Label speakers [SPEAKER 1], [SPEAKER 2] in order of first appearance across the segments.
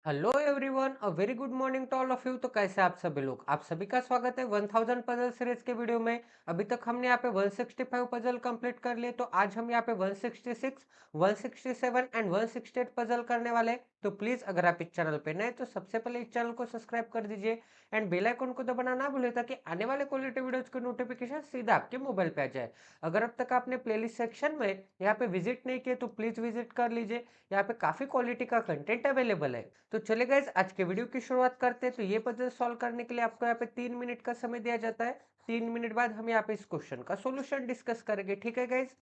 [SPEAKER 1] Hello everyone, a very good morning to all of you. तो कैसे आप सभी लोग, आप सभी का स्वागत है 1000 पजल सीरीज के वीडियो में। अभी तक हमने यहाँ पे 165 पजल कंप्लीट कर लिए, तो आज हम यहाँ पे 166, 167 एंड 168 पजल करने वाले हैं। तो प्लीज अगर आप इस चैनल पे नए तो सबसे पहले इस चैनल को सब्सक्राइब कर दीजिए एंड बेल आइकन को दबाना ना भूलिए, ताकि आने वाले क्वालिटी वीडियोज के नोटिफिकेशन सीधा आपके मोबाइल पे आ जाए। अगर अब तक आपने प्लेलिस्ट सेक्शन में यहाँ पे विजिट नहीं किया तो प्लीज विजिट कर लीजिए। यहाँ पे काफी क्वालिटी का कंटेंट अवेलेबल है। तो चले गाइस, आज के वीडियो की शुरुआत करते हैं। तो ये पजल सॉल्व करने के लिए आपको यहाँ पे 3 मिनट का समय दिया जाता है। 3 मिनट बाद हम यहाँ पे इस क्वेश्चन का सॉल्यूशन डिस्कस करेंगे, ठीक है गाइस।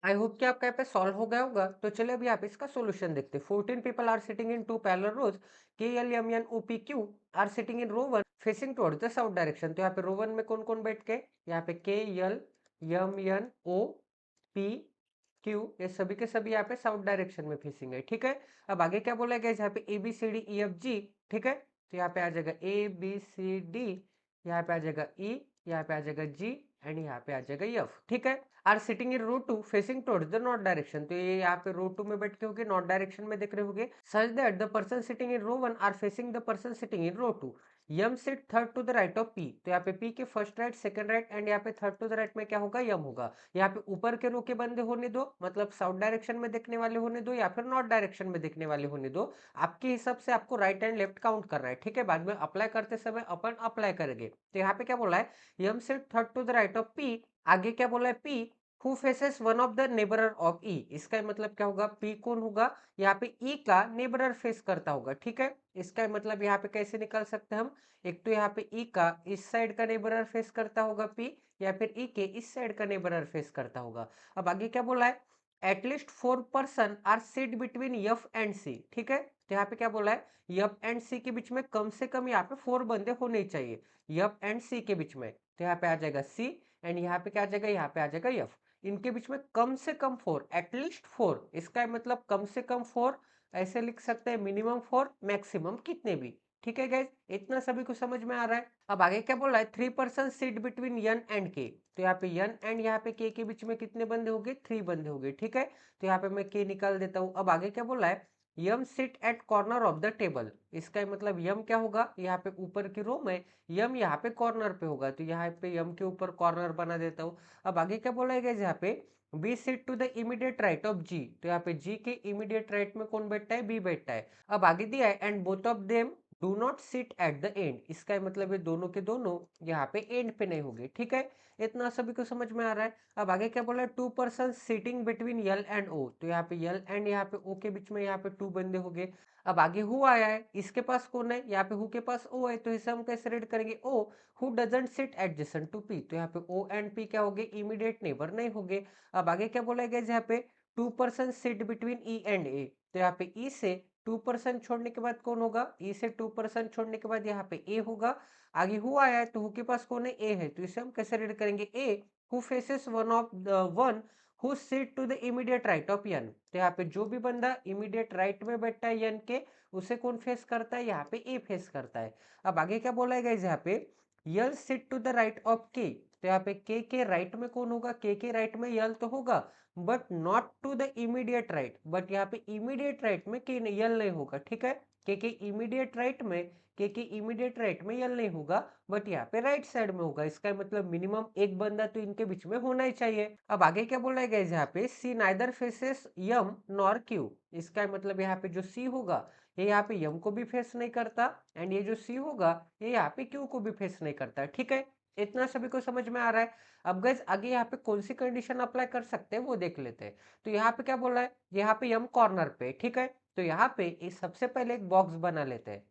[SPEAKER 1] आई होप कि आपका यहाँ पे सॉल्व हो गया होगा। तो चलिए अभी आप इसका सॉल्यूशन देखते हैं। 14 people are sitting in two parallel rows. K L M N O P Q R sitting in row one facing towards the south direction. तो यहाँ पे रो वन में कौन कौन बैठ के, यहाँ पे K L M N O P Q, ये सभी के सभी यहाँ पे साउथ डायरेक्शन में फेसिंग है, ठीक है। अब आगे क्या बोला गया, यहाँ पे A B C D E F G, ठीक है। तो यहाँ पे आ जाएगा ए बी सी डी, यहाँ पे आ जाएगा ई, यहाँ पे आ जाएगा जी एंड यहाँ पे आ जाएगा एफ, ठीक है। Are sitting in row two facing towards the north direction. तो ये यहाँ पे रो टू में बैठ के होगे, नॉर्थ डायरेक्शन में देख रहे होगे। Such that the person sitting in row one are facing the person sitting in row two. M sit third to the right of P. तो यहाँ पे पी के first right, second right and यहाँ पे थर्ड टू द राइट में क्या होगा, यम होगा। यहाँ पे ऊपर के रो के बंदे होने दो, मतलब साउथ डायरेक्शन में देखने वाले होने दो या फिर नॉर्थ डायरेक्शन में देखने वाले होने दो। आपके हिसाब से आपको राइट एंड लेफ्ट काउंट करना है, ठीक है। बाद में अप्लाई करते समय अपन अप्लाई करेंगे। तो यहाँ पे क्या बोला है, M sit third to the right of P. आगे क्या बोला है, P who faces one of the neighbour of E. इसका मतलब क्या होगा, पी कौन होगा, यहाँ पे ई का नेबरर फेस करता होगा, ठीक है। इसका मतलब यहाँ पे कैसे निकाल सकते हैं हम, एक तो यहाँ पे ई का इस साइड का नेबरर फेस करता होगा पी, या फिर ई के इस साइड का नेबरर फेस करता होगा। अब आगे क्या बोला है, at least 4 person are seat between F and C, ठीक है। तो तो यहाँ पे क्या बोला है, यप एंड सी के बीच में कम से कम यहाँ पे 4 बंदे होने ही चाहिए, यप एंड सी के बीच में। तो यहाँ पे आ जाएगा सी, एंड यहाँ पे क्या आ जाएगा, यहाँ पे आ जाएगा यफ। इनके बीच में कम से कम 4, एटलीस्ट 4, इसका मतलब कम से कम 4, ऐसे लिख सकते हैं मिनिमम 4, मैक्सिमम कितने भी। ठीक है गाइज, इतना सभी को समझ में आ रहा है। अब आगे क्या बोला है, 3 person seat between N and के। तो यहाँ पे यन एंड यहाँ पे के बीच में कितने बंदे हो गए, 3 बंदे हो गए। ठीक है, तो यहाँ पे मैं के निकाल देता हूँ। अब आगे क्या बोला है, M sit at corner of the table. इसका मतलब यम क्या होगा, यहाँ पे ऊपर की रो में यम यहाँ पे कॉर्नर पे होगा, तो यहाँ पे यम के ऊपर कॉर्नर बना देता हूँ। अब आगे क्या बोला है यहाँ पे, B sit to the immediate right of G. तो यहाँ पे जी के इमीडिएट राइट में कौन बैठता है, बी बैठता है। अब आगे दिया है, and both of them do not sit at the end. इसका मतलब ये दोनों के दोनों यहाँ पे एंड पे नहीं होंगे। ठीक है, इतना सभी को समझ में आ रहा है। अब आगे क्या बोला है, 2 person sitting between L and O. तो यहाँ पे यल एंड यहाँ पे ओ के बीच में यहाँ पे 2 बंदे हो गए। अब आगे हु आया है, इसके पास कौन है, यहाँ पे हु के पास ओ है, तो इसे हम कैसे रेड करेंगे, O who doesn't sit adjacent to P. तो यहाँ पे ओ एंड पी क्या हो गए, इमीडिएट नेबर नहीं हो गए। अब आगे क्या बोला गया, यहाँ पे 2 person sit between E and A. तो यहाँ पे ई से 2 पर्सन छोड़ने के बाद कौन होगा, ई से 2 पर्सन छोड़ने के बाद यहाँ पे ए होगा। आगे हु आया है, तो हु के पास कौन है, ए है, तो इसे हम कैसे रेड करेंगे, A who faces one of the one who sit to the immediate right of N. तो यहाँ पे जो भी बंदा इमीडिएट राइट में बैठता है यन के, उसे कौन फेस करता है, यहाँ पे ए फेस करता है। अब आगे क्या बोला है गाइस, यहाँ पे L sit to the right of K. तो यहाँ पे के राइट में कौन होगा, के राइट में यल तो होगा, but not to the immediate right. But यहाँ पे इमीडिएट राइट में के यल नहीं होगा। ठीक है, के इमीडिएट राइट में, के इमीडिएट राइट में यल नहीं होगा, बट यहाँ पे राइट साइड में होगा। इसका मतलब मिनिमम एक बंदा तो इनके बीच में होना ही चाहिए। अब आगे क्या बोला गया यहाँ पे, सी नाइदर फेसेस यम नॉर क्यू। इसका मतलब यहाँ पे जो सी होगा, ये यहाँ पे यम को भी फेस नहीं करता, एंड ये जो सी होगा ये यहाँ पे क्यू को भी फेस नहीं करता। ठीक है, इतना सभी को समझ में आ रहा है। अब गाइस आगे यहाँ पे कौन सी कंडीशन अप्लाई कर सकते हैं वो देख लेते हैं। तो यहाँ पे क्या बोला है, यहाँ पे यम कॉर्नर पे। ठीक है, तो यहाँ पे इस सबसे पहले एक बॉक्स बना लेते हैं।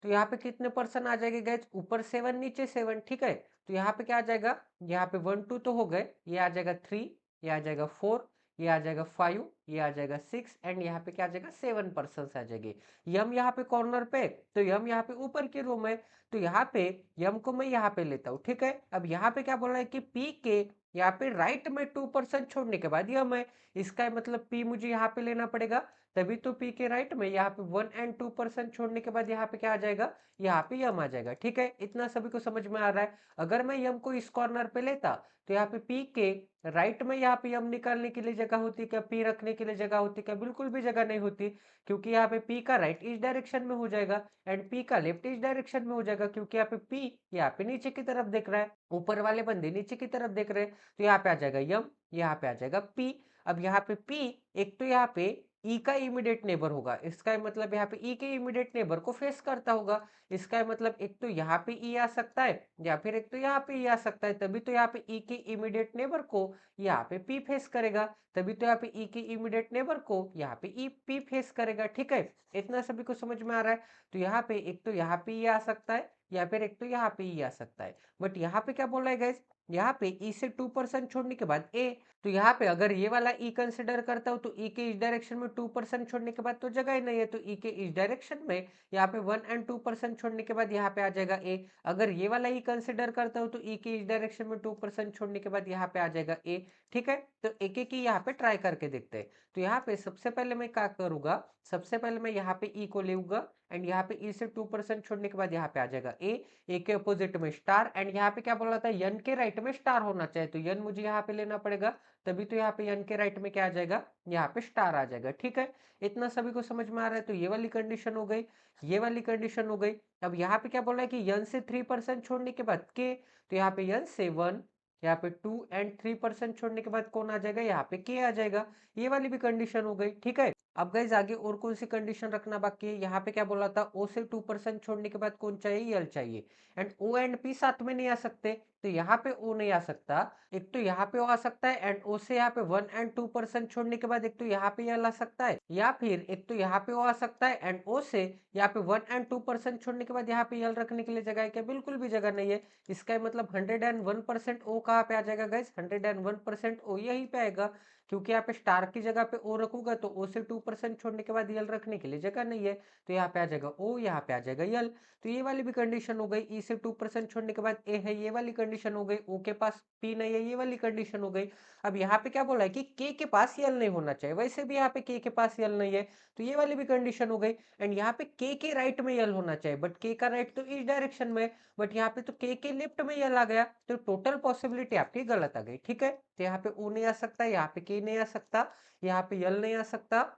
[SPEAKER 1] तो यहाँ पे कितने पर्सन आ जाएंगे गाइस, ऊपर 7 नीचे 7। ठीक है, तो यहाँ पे क्या आ जाएगा, यहाँ पे 1 2 तो हो गए, ये आ जाएगा 3, ये आ जाएगा 4, ये आ जाएगा 5, ये आ जाएगा 6, एंड यहाँ पे क्या आ जाएगा, 7 पर्सन आ जाएंगे। यम यहाँ पे कॉर्नर पे, तो यम यहाँ पे ऊपर के रो में, तो यहाँ पे यम को मैं यहाँ पे लेता हूँ। ठीक है, अब यहाँ पे क्या बोल रहा है कि पी के यहाँ पे राइट में 2 पर्सन छोड़ने के बाद यम है, इसका मतलब पी मुझे यहाँ पे लेना पड़ेगा, तभी तो पी के राइट में यहाँ पे 1 एंड 2 परसेंट छोड़ने के बाद यहाँ पे क्या आ जाएगा, यहाँ पे यम आ जाएगा। ठीक है, इतना सभी को समझ में आ रहा है। अगर मैं यम को इस कॉर्नर पे लेता, तो यहाँ पे पी के राइट में यहाँ पे यम निकालने के लिए जगह होती क्या, पी रखने के लिए जगह होती क्या, बिल्कुल भी जगह नहीं होती, क्योंकि यहाँ पे पी का राइट इस डायरेक्शन में हो जाएगा, एंड पी का लेफ्ट इस डायरेक्शन में हो जाएगा, क्योंकि यहाँ पे पी यहाँ पे नीचे की तरफ देख रहा है, ऊपर वाले बंदे नीचे की तरफ देख रहे हैं। तो यहाँ पे आ जाएगा यम, यहाँ पे आ जाएगा पी। अब यहाँ पे पी एक तो यहाँ पे ई का इमीडिएट नेबर होगा, इसका मतलब यहाँ पे ई के इमीडिएट नेबर को फेस करता होगा। इसका मतलब एक तो यहाँ पे ई आ सकता है, या फिर एक तो यहाँ पे ई आ सकता है, तभी तो यहाँ पे ई के इमीडिएट नेबर को यहाँ पे पी फेस करेगा, तभी तो यहाँ पे ई के इमीडिएट नेबर को यहाँ पे ई पी फेस करेगा। ठीक है, इतना सभी को समझ में आ रहा है। तो यहाँ पे एक तो यहाँ पे ई आ सकता है, या फिर एक तो यहाँ पे ई आ सकता है, बट यहाँ पे क्या बोल रहा है गाइस, यहाँ पे ई से 2% छोड़ने के बाद ए। तो यहाँ पे अगर ये वाला ई कंसिडर करता हूँ, तो ई के इस डायरेक्शन में 2% छोड़ने के बाद तो जगह ही नहीं है, तो ई के इस डायरेक्शन में यहाँ पे 1 एंड 2% छोड़ने के बाद यहाँ पे आ जाएगा ए। अगर ये वाला ई कंसिडर करता हूँ, तो ई के इस डायरेक्शन में 2% छोड़ने के बाद यहाँ पे आ जाएगा ए। ठीक है, तो एक एक ही यहाँ पे ट्राई करके देखते हैं। तो यहाँ पे सबसे पहले मैं क्या करूंगा, सबसे पहले मैं यहाँ पे ई को लेऊंगा, एंड यहाँ पे ई से 2% छोड़ने के बाद यहाँ पे आ जाएगा ए के अपोजिट में स्टार, एंड यहाँ पे क्या बोला था, यन के राइट में स्टार होना चाहिए, तो यन मुझे यहाँ पे लेना पड़ेगा, तभी तो यहाँ पे यन के राइट में क्या आ जाएगा, यहाँ पे स्टार आ जाएगा। ठीक है, इतना सभी को समझ में आ रहा है। तो ये वाली कंडीशन हो गई, ये वाली कंडीशन हो गई। अब यहाँ पे क्या बोल रहा है कि यन से 3% छोड़ने के बाद के, तो यहाँ पे यन से 1, यहाँ पे 2 एंड 3% छोड़ने के बाद कौन आ जाएगा, यहाँ पे के आ जाएगा। ये वाली भी कंडीशन हो गई। ठीक है, अब गाइज आगे और कौन सी कंडीशन रखना बाकी है, यहाँ पे क्या बोला था, ओ से 2% छोड़ने के बाद कौन चाहिए, यल चाहिए, एंड ओ एंड पी साथ में नहीं आ सकते, तो यहाँ पे ओ नहीं आ सकता, एक तो यहाँ पे ओ आ सकता है, एंड ओ से यहाँ पे 1 एंड 2% छोड़ने के बाद एक तो यहाँ पे यल आ सकता है, या फिर एक तो यहाँ पे ओ आ सकता है, एंड ओ से यहाँ पे 1 एंड 2% छोड़ने के बाद यहाँ पे यल रखने के लिए जगह है क्या, बिल्कुल भी जगह नहीं है। इसका मतलब 101% ओ कहाँ पे आ जाएगा गाइस, 101% ओ यहीं पे आएगा, क्योंकि यहाँ पे स्टार की जगह पे ओ रखूंगा तो ओ से 2% छोड़ने के बाद यल रखने के लिए जगह नहीं है, तो यहाँ पे आ जाएगा ओ, यहाँ पे आ जाएगा यल। तो ये वाली भी कंडीशन हो गई। ई से 2% छोड़ने के बाद ए है, ये वाली कंडीशन हो गई। ओ के पास पी नहीं है, ये वाली कंडीशन हो गई। अब यहाँ पे क्या बोला है कि के पास यल नहीं होना चाहिए, वैसे भी यहाँ पे के पास यल नहीं है, तो ये वाली भी कंडीशन हो गई। एंड यहाँ पे के राइट में यल होना चाहिए, बट के का राइट तो इस डायरेक्शन में, बट यहाँ पे तो के लेफ्ट में यल आ गया, तो टोटल पॉसिबिलिटी आपकी गलत आ गई। ठीक है, तो यहाँ पे ओ नहीं आ सकता, यहाँ पे के नहीं आ सकता, यहाँ पे यल नहीं आ सकता,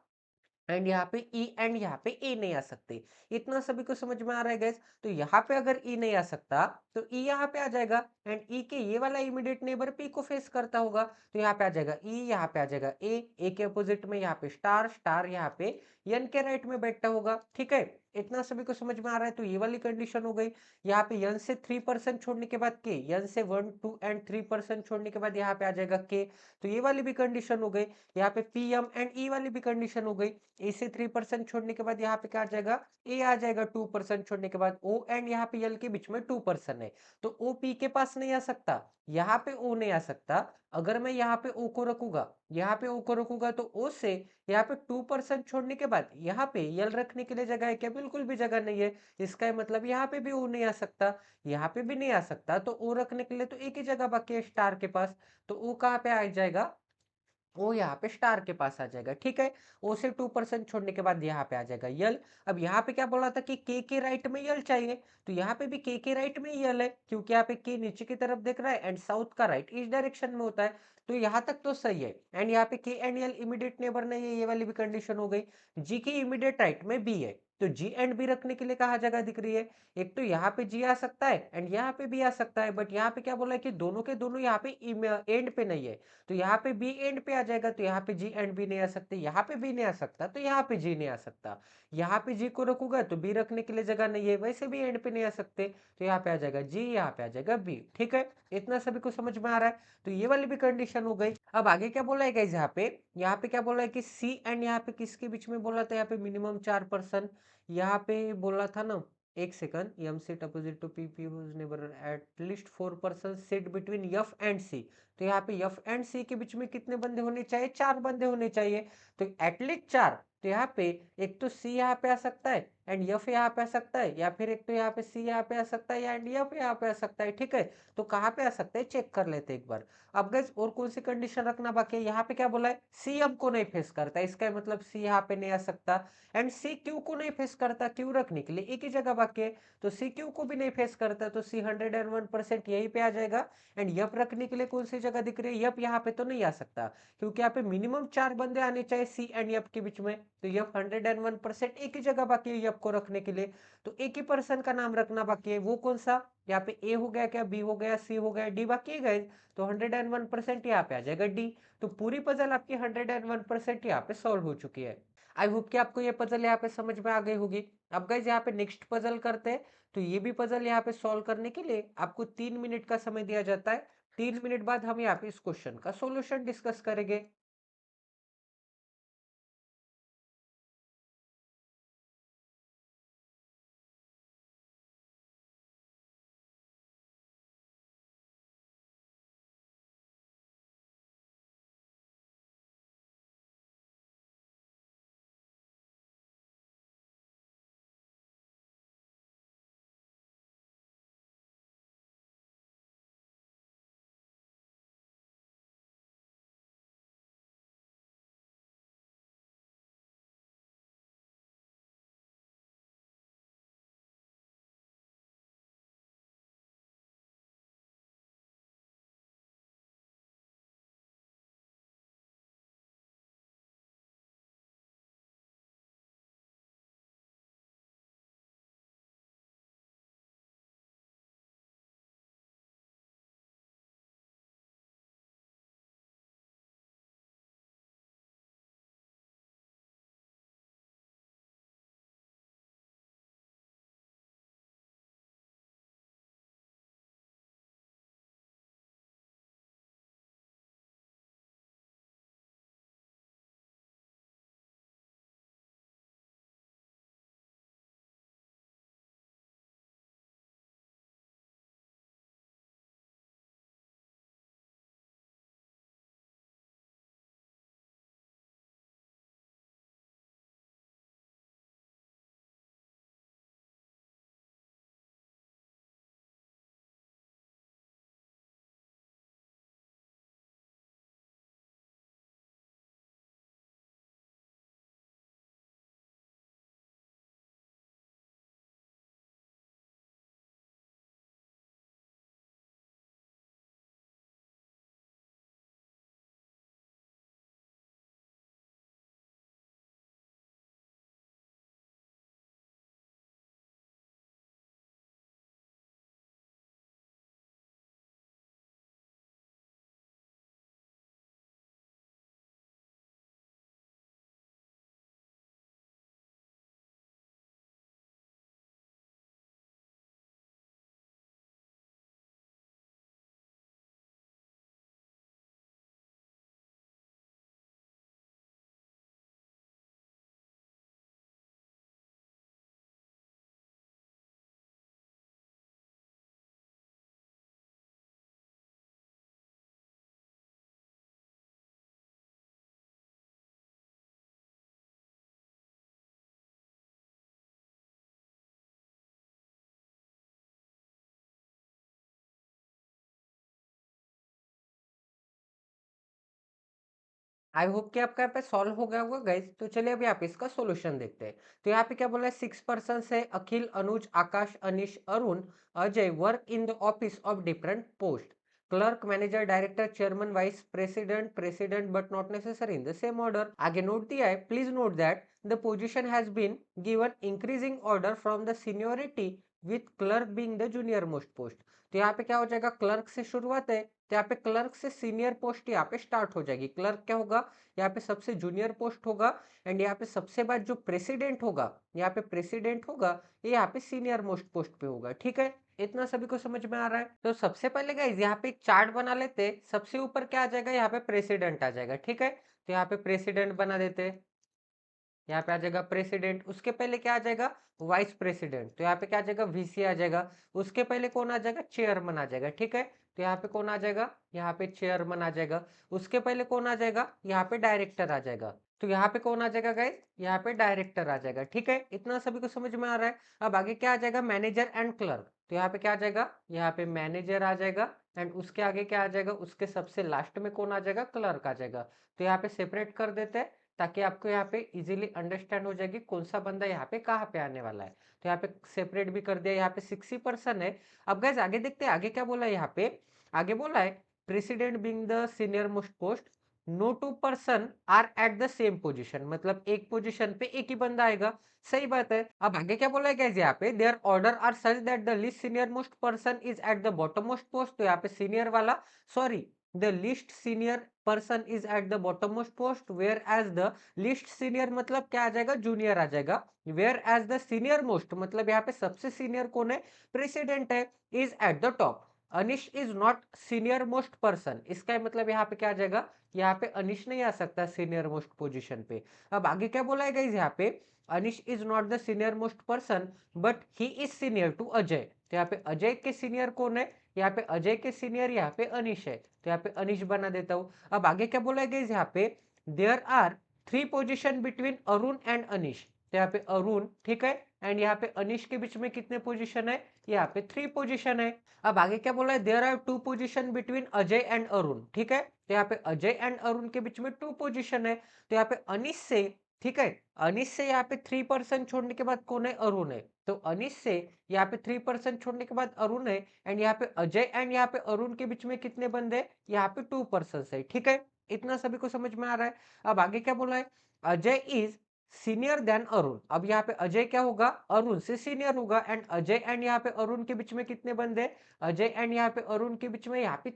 [SPEAKER 1] एंड यहाँ पे ई एंड यहाँ पे ए नहीं आ सकते। इतना सभी को समझ में आ रहा है गैस? तो यहाँ पे अगर ई नहीं आ सकता तो ई यहाँ पे आ जाएगा, एंड ई के ये वाला इमीडिएट नेबर पी को फेस करता होगा, तो यहाँ पे आ जाएगा ई, यहाँ पे आ जाएगा ए के अपोजिट में यहाँ पे स्टार, स्टार यहाँ पे एन के राइट में बैठा होगा। ठीक है, इतना सभी को समझ में आ रहा है? तो ये वाली कंडीशन हो गई। यहाँ पे एन से 3% छोड़ने के बाद के, एन से 1 2 एंड 3% छोड़ने के बाद यहाँ पे आ जाएगा के, तो ये वाली भी कंडीशन हो गई। यहाँ पे पी एम एंड ई वाली भी कंडीशन हो गई। ए से 3% छोड़ने के बाद यहाँ पे क्या आ जाएगा, ए आ जाएगा 2% छोड़ने के बाद। ओ एंड यहाँ पे यल के बीच में 2% है, तो ओ पी के पास नहीं आ सकता, यहाँ पे ओ नहीं आ सकता। अगर मैं यहाँ पे ओ को रखूंगा, यहाँ पे ओ को रखूंगा, तो ओ से यहाँ पे 2% छोड़ने के बाद यहाँ पे यल रखने के लिए जगह है क्या? बिल्कुल भी जगह नहीं है। इसका मतलब यहाँ पे भी ओ नहीं आ सकता, यहाँ पे भी नहीं आ सकता, तो ओ रखने के लिए तो एक ही जगह बाकी है, स्टार के पास। तो ओ कहाँ पे आ जाएगा? वो यहाँ पे स्टार के पास आ जाएगा। ठीक है, ओ से 2% छोड़ने के बाद यहाँ पे आ जाएगा यल। अब यहाँ पे क्या बोला था कि के राइट में यल चाहिए, तो यहाँ पे भी के राइट में यल है, क्योंकि यहाँ पे के नीचे की तरफ देख रहा है एंड साउथ का राइट इस डायरेक्शन में होता है, तो यहाँ तक तो सही है। एंड यहाँ पे के एंड यल इमीडिएट नेबर नहीं है, ये वाली भी कंडीशन हो गई। जी के इमीडिएट राइट में बी है, तो जी एंड बी रखने के लिए कहा जगह दिख रही है? एक तो यहाँ पे जी आ सकता है एंड यहाँ पे बी आ सकता है, बट यहाँ पे क्या बोला है कि दोनों के दोनों यहाँ पे एंड पे नहीं है, तो यहाँ पे बी एंड पे आ जाएगा, तो यहाँ पे जी एंड बी नहीं आ सकते, यहाँ पे बी नहीं आ सकता, तो यहाँ पे जी नहीं आ सकता। यहाँ पे जी को रखूंगा तो बी रखने के लिए जगह नहीं है, वैसे भी एंड पे नहीं आ सकते, तो यहाँ पे आ जाएगा जी, यहाँ पे आ जाएगा बी। ठीक है, इतना सभी को समझ में आ रहा है? तो ये वाली भी कंडीशन हो गई। अब आगे क्या बोला है गाइस? यहाँ पे क्या बोला है कि सी एंड यहाँ पे किसके बीच में बोला था? यहाँ पे मिनिमम 4%, यहाँ पे बोला था ना, एक second, M sat opposite to P P whose neighbour at least 4% sat between F and C, तो यहाँ पे एफ एंड सी के बीच में कितने बंदे होने चाहिए? 4 बंदे होने चाहिए, तो एटलीस्ट 4। तो यहाँ पे एक तो सी यहाँ पे आ सकता है एंड एफ यहाँ पे आ सकता है, या फिर एक तो यहाँ पे सी यहाँ पे आ सकता है एंड एफ यहाँ पे आ सकता है। ठीक है, तो कहाँ पे आ सकता है चेक कर लेते एक बार। अब गाइस और कौन सी कंडीशन रखना बाकी है? यहाँ पे क्या बोला है? सी एम को नहीं फेस करता, इसका मतलब सी यहाँ पे नहीं आ सकता, एंड सी क्यू को नहीं फेस करता, क्यू रखने के लिए एक ही जगह बाकी है, तो सी क्यू को भी नहीं फेस करता, तो सी 101% यहीं पे आ जाएगा। एंड यप रखने के लिए कौन सी जगह दिख रही है? यप यहाँ पे तो नहीं आ सकता, क्योंकि यहाँ पे मिनिमम 4 बंदे आने चाहिए सी एंड यप के बीच में, तो यप 101% एक ही जगह बाकी है यप को रखने के लिए, तो एक ही पर्सन का नाम रखना बाकी है। वो कौन सा? यहाँ पे ए हो गया क्या, बी हो गया, सी हो गया, डी बाकी है गए, तो 101% यहाँ पे आ जाएगा डी। तो पूरी पजल आपकी 101% यहाँ पे सॉल्व हो चुकी है। आई होप कि आपको ये पजल यहाँ पे समझ में आ गई होगी। अब गाइज यहाँ पे नेक्स्ट पजल करते हैं। तो ये भी पजल यहाँ पे सॉल्व करने के लिए आपको 3 मिनट का समय दिया जाता है। 3 मिनट बाद हम यहाँ पे इस क्वेश्चन का सॉल्यूशन डिस्कस करेंगे। आई होप कि आपका यहाँ पे सॉल्व हो गया होगा गाइस। तो चलिए अभी आप इसका सॉल्यूशन देखते हैं। तो यहाँ पे क्या बोला है, 6 पर्सन है Akhil, Anuj, Akash, Anish, Arun, Ajay work in the office of different post, clerk, manager, director, chairman, vice president, president but not necessary in the same order. आगे नोट दिया है, please note that the position has been given increasing order from the seniority with clerk being the junior most post. तो यहाँ पे क्या हो जाएगा, clerk से शुरुआत है तो यहाँ पे क्लर्क से सीनियर पोस्ट यहाँ पे स्टार्ट हो जाएगी। क्लर्क क्या होगा, यहाँ पे सबसे जूनियर पोस्ट होगा एंड यहाँ पे सबसे बाद जो प्रेसिडेंट होगा, यहाँ पे प्रेसिडेंट होगा, ये यहाँ पे सीनियर मोस्ट पोस्ट पे होगा। ठीक है, इतना सभी को समझ में आ रहा है। तो सबसे पहले गाइस यहाँ पे एक चार्ट बना लेते हैं। सबसे ऊपर क्या आ जाएगा, यहाँ पे प्रेसिडेंट आ जाएगा। ठीक है, तो यहाँ पे प्रेसिडेंट बना देते हैं। यहाँ पे आ जाएगा प्रेसिडेंट, उसके पहले क्या आ जाएगा, वाइस प्रेसिडेंट। तो यहाँ पे क्या आ जाएगा, वीसी आ जाएगा। उसके पहले कौन आ जाएगा, चेयरमैन आ जाएगा। ठीक है, तो यहाँ पे कौन आ जाएगा, यहाँ पे चेयरमैन आ जाएगा। उसके पहले कौन आ जाएगा, यहाँ पे डायरेक्टर आ जाएगा। तो यहाँ पे कौन आ जाएगा गाइस, यहाँ पे डायरेक्टर आ जाएगा। ठीक है, इतना सभी को समझ में आ रहा है। अब आगे क्या आ जाएगा, मैनेजर एंड क्लर्क। तो यहाँ पे क्या आ जाएगा, यहाँ पे मैनेजर आ जाएगा एंड उसके आगे क्या आ जाएगा, उसके सबसे लास्ट में कौन आ जाएगा, क्लर्क आ जाएगा। तो यहाँ पे सेपरेट कर देते हैं ताकि आपको यहाँ पे इजीली अंडरस्टैंड हो जाएगी कौन सा बंदा यहाँ पे कहाँ पे आने वाला है। तो यहाँ पे सेपरेट भी कर दिया। यहाँ पे 60% है। अब गाइस आगे देखते हैं, आगे क्या बोला है यहाँ पे। आगे बोला है, president being the senior most post, no two person are at the same position, मतलब एक पोजिशन पे एक ही बंदा आएगा। सही बात है। अब आगे क्या बोला है गाइस, यहाँ पे there order are such that the least senior most person is at the bottom most post. तो यहाँ पे सीनियर वाला, sorry, the least senior person is at the bottommost post, whereas the least senior मतलब क्या आ जाएगा, junior आ जाएगा। whereas the senior most मतलब यहाँ पे सबसे सीनियर कौन है, प्रेसिडेंट है, is at the top। Anish is not senior most person, इसका मतलब यहाँ पे क्या आ जाएगा, यहाँ पे अनिश नहीं आ सकता सीनियर मोस्ट पोजीशन पे। अब आगे क्या बोला है गाइस, यहाँ पे Anish is not the senior most person but he is senior to Ajay. तो यहाँ पे अजय के सीनियर कौन है, यहाँ पे अजय के सीनियर यहाँ पे अनिश है। तो यहाँ पे अनिश बना देता हूं। अब आगे क्या बोला गया यहाँ पे, there are 3 position between Arun and Anish. तो यहाँ पे अरुण, ठीक है, एंड यहाँ पे अनिश के बीच में कितने पोजीशन है, यहाँ पे 3 पोजीशन है। अब आगे क्या बोला है, there are 2 position between Ajay and Arun. ठीक है, तो यहाँ पे अजय एंड अरुण के बीच में 2 पोजीशन है। तो यहाँ पे अनिश से, ठीक है, अनिश से यहाँ पे 3% छोड़ने के बाद कौन है, अरुण है। तो अनिश से यहाँ पे 3% छोड़ने के बाद अरुण है एंड यहाँ पे अजय एंड यहाँ पे अरुण के बीच में कितने बंदे, यहाँ पे 2% है। ठीक है, इतना सभी को समझ में आ रहा है। अब आगे क्या बोला है, Ajay is senior then Arun. अब यहाँ पे अजय क्या होगा, अरुण से सीनियर होगा एंड अजय एंड यहाँ पे अरुण के बीच में कितने बंदे, अजय एंड यहाँ पे अरुण के बीच में यहाँ पे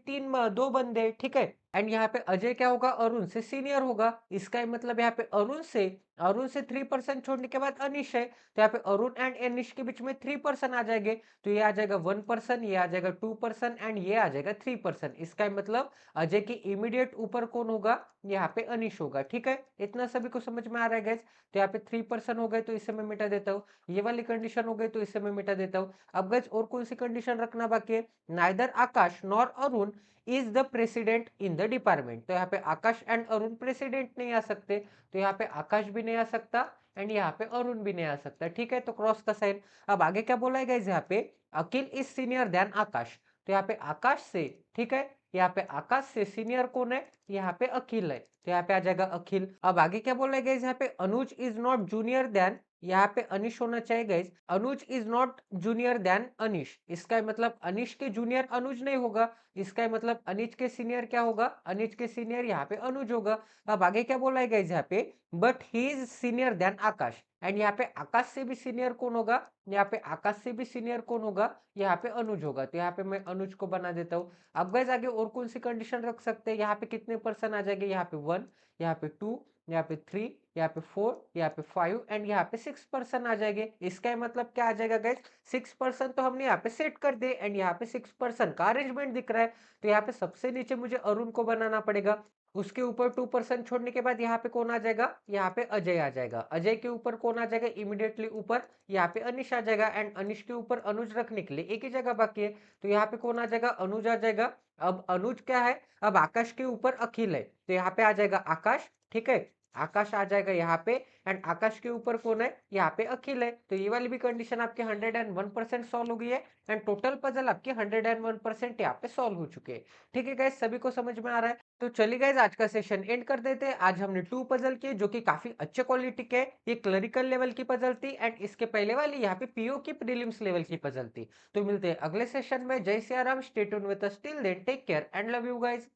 [SPEAKER 1] 2 बंदे। ठीक है, एंड यहाँ पे अजय क्या होगा, अरुण से सीनियर होगा। इसका मतलब यहाँ पे अरुण से 3% छोड़ने के बाद अनिश है। तो यहाँ पे अरुण एंड अनिश के बीच में 3% आ जाएंगे। तो ये आ जाएगा 1%, ये आ जाएगा 2% एंड ये आ जाएगा 3%। इसका मतलब अजय के इमीडिएट ऊपर कौन होगा, यहाँ पे अनिश होगा। ठीक है, इतना सभी को समझ में आ रहा है गाइस। तो यहाँ पे 3% हो गए तो इसे मैं मिटा देता हूँ। ये वाली कंडीशन हो गई तो इसे मैं मिटा देता हूँ। अब गाइस और कौन सी कंडीशन रखना बाकी है, neither Akash nor Arun is the president in the department. तो यहाँ पे आकाश एंड अरुण प्रेसिडेंट नहीं आ सकते। तो यहाँ पे आकाश भी नहीं आ सकता एंड यहाँ पे अरुण भी नहीं आ सकता। ठीक है, तो क्रॉस का साइन। अब आगे क्या बोला है गाइस, यहाँ पे अखिल इज सीनियर देन आकाश। तो यहाँ पे आकाश से, ठीक है, यहाँ पे आकाश से सीनियर कौन है, यहाँ पे अखिल है। तो यहाँ पे आ जाएगा अखिल। अब आगे क्या बोला है गाइस, यहाँ पे Anuj is not junior than, यहाँ पे अनिश होना चाहिए guys, Anuj is not junior than Anish. इसका मतलब अनिश के जूनियर अनुज नहीं होगा। इसका मतलब अनिश के सीनियर क्या होगा, अनिश के सीनियर यहाँ पे अनुज होगा। अब आगे क्या बोला है गाइस, यहाँ पे but he is senior then Akash and यहाँ पे आकाश से भी सीनियर कौन होगा, यहाँ पे आकाश से भी सीनियर कौन होगा, यहाँ पे अनुज होगा। तो यहाँ पे मैं अनुज को बना देता हूँ। अब गाइस आगे और कौन सी कंडीशन रख सकते हैं, यहाँ पे कितने पर्सन आ जाएंगे, यहाँ पे 1, यहाँ पे 2, यहाँ पे 3, यहाँ पे 4, यहाँ पे 5 एंड यहाँ पे 6% आ जाएंगे। इसका मतलब क्या आ जाएगा गाइस, 6% तो हमने यहाँ पे सेट कर दे एंड यहाँ पे 6% का अरेंजमेंट दिख रहा है। तो यहाँ पे सबसे नीचे मुझे अरुण को बनाना पड़ेगा। उसके ऊपर 2% छोड़ने के बाद यहाँ पे कौन आ जाएगा, यहाँ पे अजय आ जाएगा। अजय के ऊपर कौन आ जाएगा, इमीडिएटली ऊपर यहाँ पे अनिश आ जाएगा एंड अनिश के ऊपर अनुज रखने के लिए एक ही जगह बाकी है। तो यहाँ पे कौन आ जाएगा, अनुज आ जाएगा। अब अनुज क्या है, अब आकाश के ऊपर अखिल है तो यहाँ पे आ जाएगा आकाश। ठीक है, आकाश आ जाएगा यहाँ पे एंड आकाश के ऊपर कौन है? यहाँ पे अखिल है। तो ये वाली भी कंडीशन आपकी 101% सॉल्व हो गई है एंड टोटल पजल आपकी 101% यहाँ पे सॉल्व हो चुके हैं। ठीक है गाइस, सभी को समझ में आ रहा है? तो चलिए गाइस, आज का सेशन एंड कर देते हैं। आज हमने 2 पजल किए जो कि काफी अच्छे क्वालिटी के। ये क्लरिकल लेवल की पजल थी एंड इसके पहले वाली यहाँ पे पीओ की प्रीलिम्स लेवल की पजल थी। तो मिलते हैं अगले सेशन में। Jai Siya Ram, stay tuned with us, till then take care and love you guys.